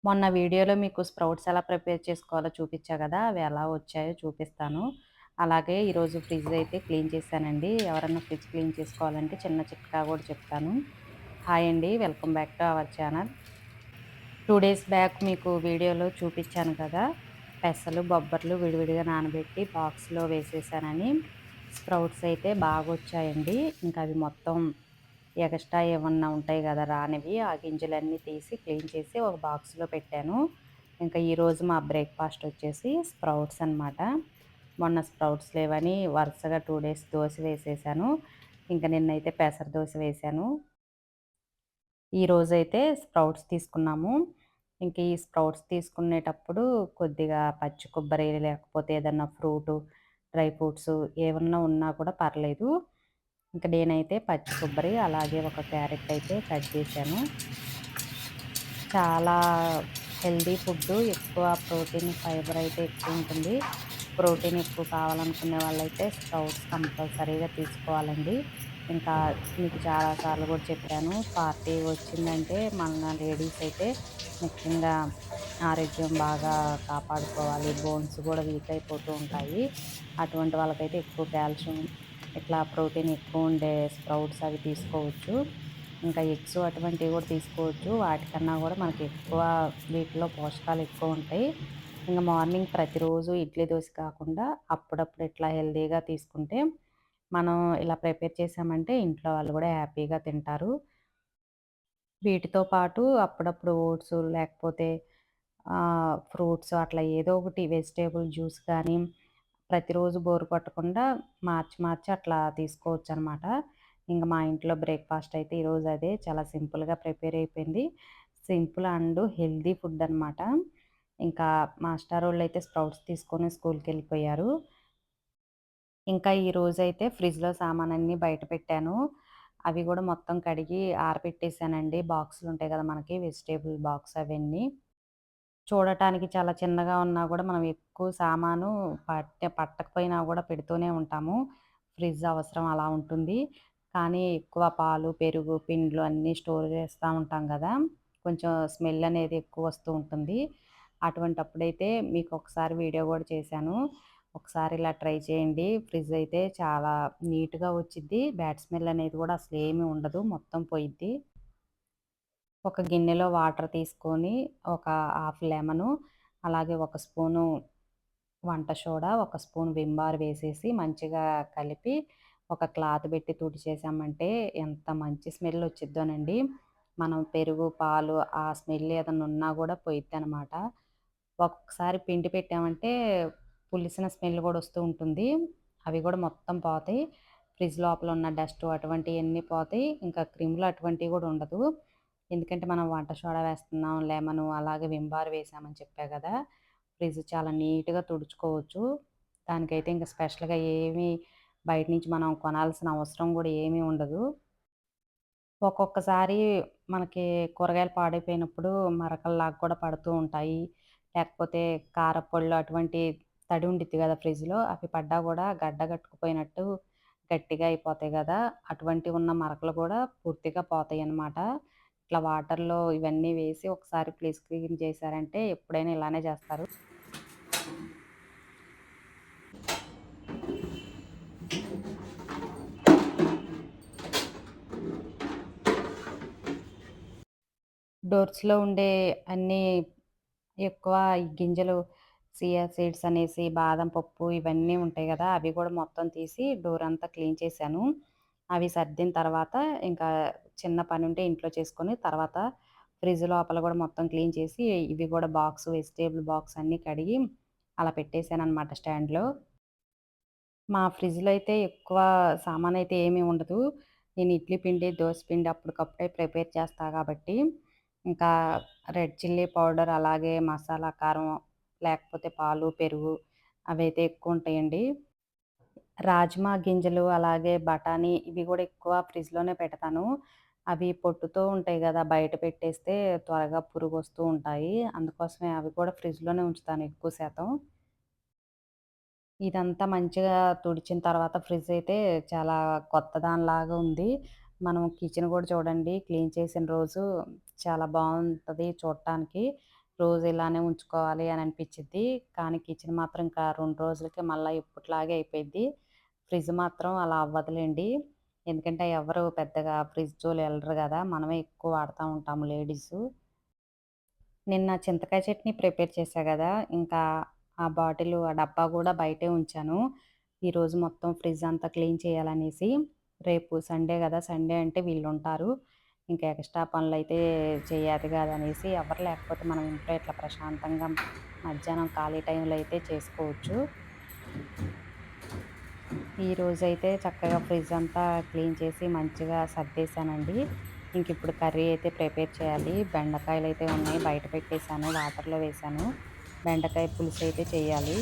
మొన్న వీడియోలో మీకు స్ప్రౌట్స్ ఎలా ప్రిపేర్ చేసుకోవాలో చూపించా కదా! అవి ఎలా వచ్చాయో చూపిస్తాను. అలాగే ఈరోజు ఫ్రిడ్జ్ అయితే క్లీన్ చేశానండి. ఎవరన్నా ఫ్రిడ్జ్ క్లీన్ చేసుకోవాలంటే చిన్న చిట్కా కూడా చెప్తాను. హాయ్ అండి. Welcome back to our channel. 2 days back మీకు వీడియోలో చూపించాను కదా! పెసలు, బొబ్బర్లు విడివిడిగా నానబెట్టి బాక్స్‌లో వేసేసానని. స్ప్రౌట్స్ అయితే బాగొచ్చాయండి. ఇంకా అవి మొత్తం ఎగస్ట్రా ఏమన్నా ఉంటాయి కదా రానివి, ఆ గింజలన్నీ తీసి క్లీన్ చేసి ఒక బాక్స్‌లో పెట్టాను. ఇంకా ఈరోజు మా బ్రేక్‌ఫాస్ట్ వచ్చేసి స్ప్రౌట్స్ అనమాట. మొన్న స్ప్రౌట్స్ లేవని వరుసగా 2 డేస్ దోస వేసేసాను. ఇంక నిన్నైతే పెసర దోస వేశాను. ఈరోజైతే స్ప్రౌట్స్ తీసుకున్నాము. ఇంక ఈ స్ప్రౌట్స్ తీసుకునేటప్పుడు కొద్దిగా పచ్చి కొబ్బరి లేకపోతే ఏదన్నా ఫ్రూటు, డ్రై ఫ్రూట్స్ ఏమన్నా ఉన్నా కూడా పర్లేదు. ఇంక నేనైతే పచ్చి కొబ్బరి, అలాగే ఒక క్యారెట్ అయితే కట్ చేశాను. చాలా హెల్తీ ఫుడ్డు. ఎక్కువ ప్రోటీన్, ఫైబర్ అయితే ఎక్కువుంటుంది. ప్రోటీన్ ఎక్కువ కావాలనుకునే వాళ్ళైతే స్ప్రౌట్స్ కంపల్సరీగా తీసుకోవాలండి. ఇంకా మీకు చాలా సార్లు కూడా చెప్పాను. పార్టీ వచ్చిందంటే మన లేడీస్ అయితే ముఖ్యంగా ఆరోగ్యం బాగా కాపాడుకోవాలి. బోన్స్ కూడా వీక్ అయిపోతూ ఉంటాయి. అటువంటి వాళ్ళకైతే ఎక్కువ కాల్షియం, ఇట్లా ప్రోటీన్ ఎక్కువుండే స్ప్రౌట్స్ అవి తీసుకోవచ్చు. ఇంకా ఎగ్స్ అటువంటివి కూడా తీసుకోవచ్చు. వాటికన్నా కూడా మనకి ఎక్కువ వీటిలో పోషకాలు ఎక్కువుంటాయి. ఇంక మార్నింగ్ ప్రతిరోజు ఇడ్లీ, దోస కాకుండా అప్పుడప్పుడు ఇట్లా హెల్తీగా తీసుకుంటే, మనం ఇలా ప్రిపేర్ చేసామంటే ఇంట్లో వాళ్ళు కూడా హ్యాపీగా తింటారు. వీటితో పాటు అప్పుడప్పుడు ఓట్స్ లేకపోతే ఫ్రూట్స్ అట్లా ఏదో ఒకటి వెజిటబుల్ జ్యూస్ కానీ, ప్రతిరోజు బోర్ కొట్టకుండా మార్చి మార్చి అట్లా తీసుకోవచ్చనమాట. ఇంక మా ఇంట్లో బ్రేక్‌ఫాస్ట్ అయితే ఈరోజు అదే చాలా సింపుల్‌గా ప్రిపేర్ అయిపోయింది. సింపుల్ అండ్ హెల్తీ ఫుడ్ అనమాట. ఇంకా మాస్టారోళ్ళైతే స్ప్రౌట్స్ తీసుకొని స్కూల్‌కెళ్ళిపోయారు. ఇంకా ఈరోజైతే ఫ్రిడ్జ్‌లో సామానన్నీ బయట పెట్టాను. అవి గూడా మొత్తం కడిగి ఆరబెట్టేసానండి. బాక్సులుంటాయి గదా మనకి వెజిటబుల్ బాక్స్ అవన్నీ. చూడటానికి చాలా చిన్నగా ఉన్నా గూడా మనం ఎక్కువ సామాను పట్టకపోయినా గూడా పెడుతూనే ఉంటాము. ఫ్రిడ్జ్ అవసరం అలా ఉంటుంది. కానీ ఎక్కువ పాలు, పెరుగు, పిండ్లు అన్నీ స్టోర్ చేస్తా ఉంటాం గదా! కొంచెం స్మెల్ అనేది ఎక్కువొస్తూ ఉంటుంది. అటువంటప్పుడైతే మీకొకసారి వీడియో గూడా చేశాను. ఒకసారి ఇలా ట్రై చేయండి. ఫ్రిడ్జ్ అయితే చాలా నీట్‌గా వచ్చిద్ది. బ్యాడ్ స్మెల్ అనేది గూడా అసలేమి ఉండదు. మొత్తం పోయిద్ది. ఒక గిన్నెలో వాటర్ తీసుకొని, ఒక హాఫ్ లెమను, అలాగే ఒక స్పూను వంట సోడా, ఒక స్పూన్ విమ్ బార్ వేసేసి మంచిగా కలిపి, ఒక క్లాత్ పెట్టి తుడిచేసామంటే ఎంత మంచి స్మెల్ వచ్చిద్దోనండి. మనం పెరుగు, పాలు ఆ స్మెల్ ఏదన్నా ఉన్నా గూడా పోయిద్దనమాట. ఒక్కొక్కసారి పిండి పెట్టామంటే పులిసిన స్మెల్ గూడా వస్తూ ఉంటుంది. అవి గూడా మొత్తం పోతాయి. ఫ్రిడ్జ్ లోపల ఉన్న డస్టు అటువంటియన్నీ పోతాయి. ఇంకా క్రిములు అటువంటివి గూడా ఉండదు. ఎందుకంటే మనం వంట సోడా వేస్తున్నాం, లెమను అలాగే విమ్ బార్ వేసామని చెప్పా గదా! ఫ్రిడ్జ్ చాలా నీట్‌గా తుడుచుకోవచ్చు. దానికైతే ఇంక స్పెషల్‌గా ఏమీ బయట నుంచి మనం కొనాల్సిన అవసరం గూడా ఏమీ ఉండదు. ఒక్కొక్కసారి మనకి కూరగాయలు పాడైపోయినప్పుడు మరకల్లాగా కూడా పడుతూ ఉంటాయి. లేకపోతే కారప్పొళ్ళు అటువంటి తడి ఉండిద్ది గదా ఫ్రిడ్జ్‌లో. అవి పడ్డా గూడా గడ్డ కట్టుకుపోయినట్టు గట్టిగా అయిపోతాయి గదా! అటువంటివి ఉన్న మరకలు గూడా పూర్తిగా పోతాయన్నమాట. ఇట్లా వాటర్‌లో ఇవన్నీ వేసి ఒకసారి ప్లీజ్ క్లీన్ చేశారంటే ఎప్పుడైనా ఇలానే చేస్తారు. డోర్స్‌లో ఉండే అన్నీ ఎక్కువ ఈ గింజలు చియా సీడ్స్ అనేసి, బాదం పప్పు ఇవన్నీ ఉంటాయి గదా! అవి గూడా మొత్తం తీసి డోర్ అంతా క్లీన్ చేశాను. అవి సర్దిన తర్వాత ఇంకా చిన్న పనుంటే ఇంట్లో చేసుకొని, తర్వాత ఫ్రిడ్జ్ లోపల గూడా మొత్తం క్లీన్ చేసి, ఇవి గూడా వెజిటబుల్ బాక్స్ అన్నీ కడిగి అలా పెట్టేసాననమాట స్టాండ్‌లో. మా ఫ్రిడ్జ్‌లో అయితే ఎక్కువ సామానయితే ఏమీ ఉండదు. నేను ఇడ్లీ పిండి, దోస పిండి అప్పటికప్పుడే ప్రిపేర్ చేస్తా గాబట్టి, ఇంకా రెడ్ చిల్లీ పౌడర్, అలాగే మసాలా కారం, లేకపోతే పాలు, పెరుగు అవైతే ఎక్కువుంటాయండి. రాజ్మా గింజలు, అలాగే బఠానీ ఇవి గూడా ఎక్కువ ఫ్రిడ్జ్‌లోనే పెడతాను. అవి పొట్టుతో ఉంటాయి గదా! బయట పెట్టేస్తే త్వరగా పురుగొస్తూ ఉంటాయి. అందుకోసమే అవి కూడా ఫ్రిడ్జ్‌లోనే ఉంచుతాను ఎక్కువ శాతం. ఇదంతా మంచిగా తుడిచిన తర్వాత ఫ్రిడ్జ్ అయితే చాలా కొత్త దానిలాగా ఉంది. మనం కిచెన్ గూడా చూడండి క్లీన్ చేసిన రోజు చాలా బావుంటది చూడటానికి. రోజు ఇలానే ఉంచుకోవాలి అని అనిపించిద్ది. కానీ కిచెన్ మాత్రం ఇంకా 2 రోజులకి మళ్ళా ఎప్పటిలాగే అయిపోయిద్ది. ఫ్రిడ్జ్ మాత్రం అలా అవ్వదులెండి. ఎందుకంటే ఎవరు పెద్దగా ఫ్రిడ్జ్ జోలి ఎళ్ళరు గదా! మనమే ఎక్కువ వాడతా ఉంటాము లేడీసు. నిన్న చింతకాయ చట్నీ ప్రిపేర్ చేశా గదా! ఇంకా ఆ బాటిలు, ఆ డబ్బా గూడా బయటే ఉంచాను. ఈరోజు మొత్తం ఫ్రిడ్జ్ అంతా క్లీన్ చేయాలనేసి. రేపు సండే గదా! సండే అంటే వీళ్ళుంటారు. ఇంకా ఎక్స్‌ట్రా పనులైతే చెయ్యాలి గదనేసి ఎవరు లేకపోతే మనం ఇంట్లో ఇట్లా ప్రశాంతంగా మధ్యాహ్నం ఖాళీ టైంలో అయితే చేసుకోవచ్చు. ఈరోజైతే చక్కగా ఫ్రిడ్జ్ అంతా క్లీన్ చేసి మంచిగా సర్దేశానండి. ఇంకిప్పుడు కర్రీ అయితే ప్రిపేర్ చేయాలి. బెండకాయలైతే ఉన్నాయి బయట పెట్టేశాను. వాటర్‌లో వేశాను. బెండకాయ పులుసైతే చేయాలి.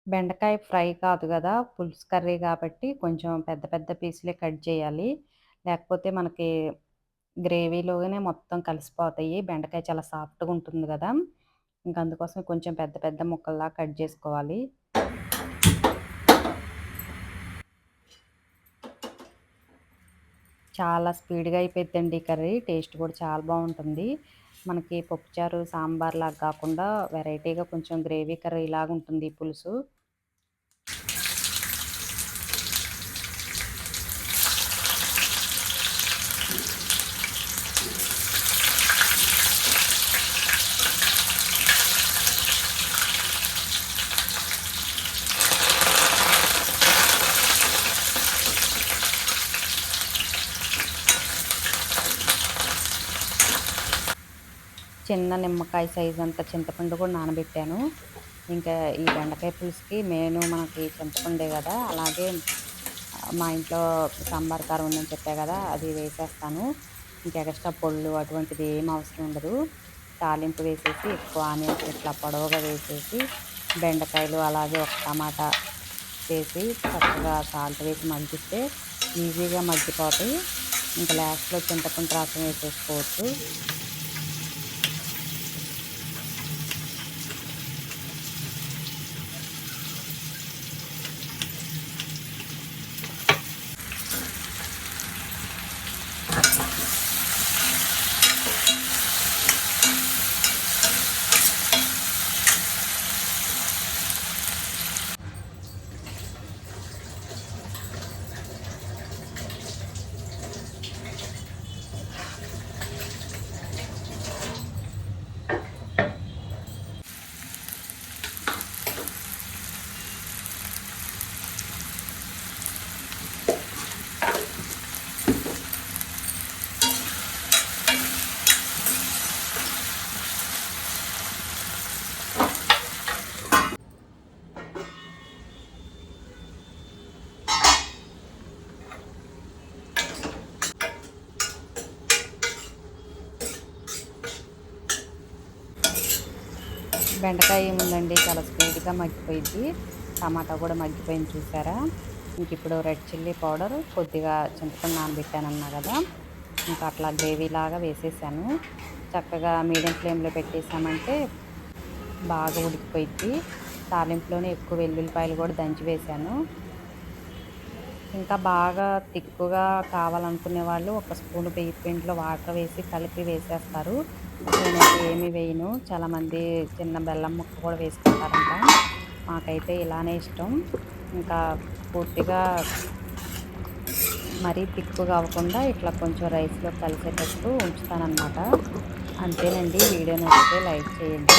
బెండకాయ ఫ్రై కాదు గదా! పులుసు కర్రీ గాబట్టి కొంచెం పెద్ద పెద్ద పీసులే కట్ జేయాలి. లేకపోతే మనకి గ్రేవీలోనే మొత్తం కలిసిపోతాయి. బెండకాయ చాలా సాఫ్ట్‌గా ఉంటుంది గదా! ఇంక అందుకోసం కొంచెం పెద్ద పెద్ద ముక్కల్లా కట్ జేసుకోవాలి. చాలా స్పీడ్‌గా అయిపోయిద్దండి కర్రీ. టేస్ట్ కూడా చాలా బావుంటుంది. మనకి పప్పుచారు, సాంబార్‌లాగా కాకుండా వెరైటీగా కొంచెం గ్రేవీ కర్రీలాగుంటుంది ఈ పులుసు. చిన్న నిమ్మకాయ సైజ్ అంత చింతపండు కూడా నానబెట్టాను. ఇంకా ఈ బెండకాయ పులుసుకి మెయిను మనకి చింతపండే గదా! అలాగే మా ఇంట్లో సాంబార్ కారం ఉందని చెప్పా గదా! అది వేసేస్తాను. ఇంక ఎక్స్‌ట్రా పొళ్ళు అటువంటిది ఏం అవసరం ఉండదు. తాలింపు వేసేసి ఎక్కువ ఆనియన్స్ ఇట్లా పొడవుగా వేసేసి బెండకాయలు అలాగే ఒక టమాటా వేసి చక్కగా సాల్ట్ వేసి మగ్గిస్తే ఈజీగా మగ్గిపోతాయి. ఇంక లాస్ట్‌లో చింతపండు రసం వేసేసుకోవచ్చు. బెండకాయ ఏముందండి చాలా స్పీడ్‌గా మగ్గిపోయిద్ది. టమాటా కూడా మగ్గిపోయింది చూసారా? ఇంకిప్పుడు రెడ్ చిల్లీ పౌడర్, కొద్దిగా చింతపండు నానబెట్టానన్నా గదా! ఇంకా అట్లా గ్రేవీలాగా వేసేసాను. చక్కగా మీడియం ఫ్లేమ్‌లో పెట్టేసామంటే బాగా ఉడికిపోయిద్ది. తాలింపులోనే ఎక్కువ వెల్లుల్లిపాయలు కూడా దంచి వేశాను. ఇంకా బాగా తిక్కుగా కావాలనుకునే వాళ్ళు ఒక స్పూను బియ్య పిండిలో వాటర్ వేసి కలిపి వేసేస్తారు. నేనైతే ఏమీ వేయను. చాలామంది చిన్న బెల్లం ముక్క కూడా వేసుకుంటారంట. మాకైతే ఇలానే ఇష్టం. ఇంకా పూర్తిగా మరీ తిక్కుగా అవ్వకుండా ఇట్లా కొంచెం రైస్‌లో కలిసేటట్టు ఉంచుతాననమాట. అంతేనండి. వీడియో నచ్చితే లైక్ చేయండి.